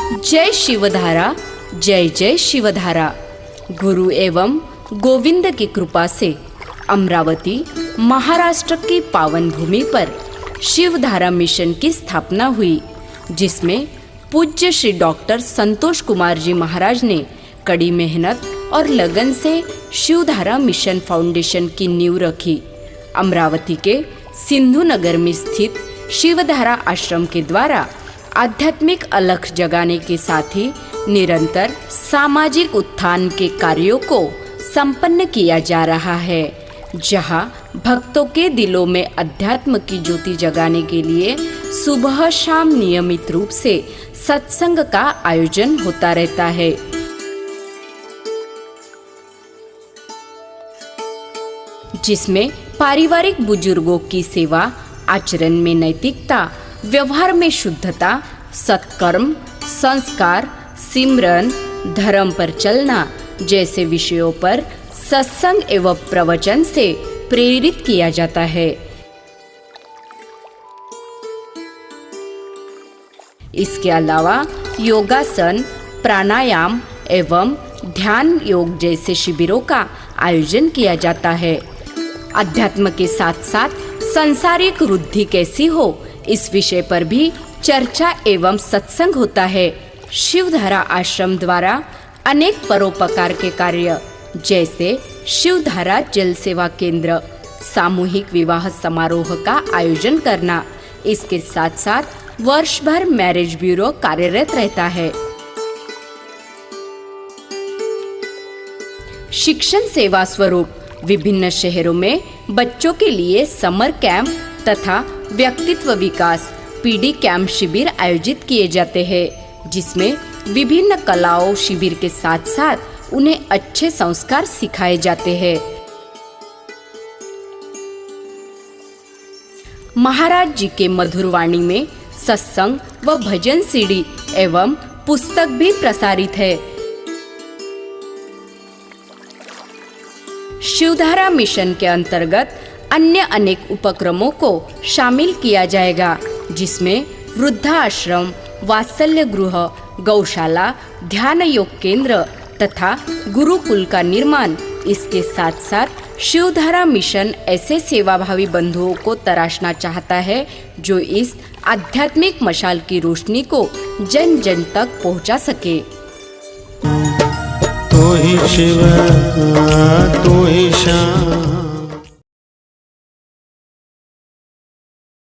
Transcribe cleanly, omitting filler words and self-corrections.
जय शिवधारा, जय जय शिवधारा। गुरु एवं गोविंद की कृपा से अमरावती महाराष्ट्र की पावन भूमि पर शिवधारा मिशन की स्थापना हुई, जिसमें पूज्य श्री डॉक्टर संतोष कुमार जी महाराज ने कड़ी मेहनत और लगन से शिवधारा मिशन फाउंडेशन की नींव रखी। अमरावती के सिंधु नगर में स्थित शिवधारा आश्रम के द्वारा आध्यात्मिक अलख जगाने के साथ ही निरंतर सामाजिक उत्थान के कार्यों को संपन्न किया जा रहा है, जहां भक्तों के दिलों में अध्यात्म की ज्योति जगाने के लिए सुबह शाम नियमित रूप से सत्संग का आयोजन होता रहता है। जिसमें पारिवारिक बुजुर्गों की सेवा, आचरण में नैतिकता, व्यवहार में शुद्धता, सत्कर्म, संस्कार, सिमरन, धर्म पर चलना जैसे विषयों पर सत्संग एवं प्रवचन से प्रेरित किया जाता है। इसके अलावा योगासन, प्राणायाम एवं ध्यान योग जैसे शिविरों का आयोजन किया जाता है। अध्यात्म के साथ साथ सांसारिक वृद्धि कैसी हो, इस विषय पर भी चर्चा एवं सत्संग होता है। शिवधारा आश्रम द्वारा अनेक परोपकार के कार्य जैसे शिवधारा जल सेवा केंद्र, सामूहिक विवाह समारोह का आयोजन करना, इसके साथ साथ वर्ष भर मैरिज ब्यूरो कार्यरत रहता है। शिक्षण सेवा स्वरूप विभिन्न शहरों में बच्चों के लिए समर कैंप तथा व्यक्तित्व विकास पीडी कैंप शिविर आयोजित किए जाते हैं, जिसमें विभिन्न कलाओं शिविर के साथ साथ उन्हें अच्छे संस्कार सिखाए जाते हैं। महाराज जी के मधुर वाणी में सत्संग व भजन सीडी एवं पुस्तक भी प्रसारित है। शिवधारा मिशन के अंतर्गत अन्य अनेक उपक्रमों को शामिल किया जाएगा, जिसमें वृद्धाश्रम, वात्सल्य गृह, गौशाला, ध्यान योग केंद्र तथा गुरुकुल का निर्माण। इसके साथ साथ शिवधारा मिशन ऐसे सेवाभावी बंधुओं को तराशना चाहता है जो इस आध्यात्मिक मशाल की रोशनी को जन जन तक पहुंचा सके। तू ही शिव, तू ही शाम।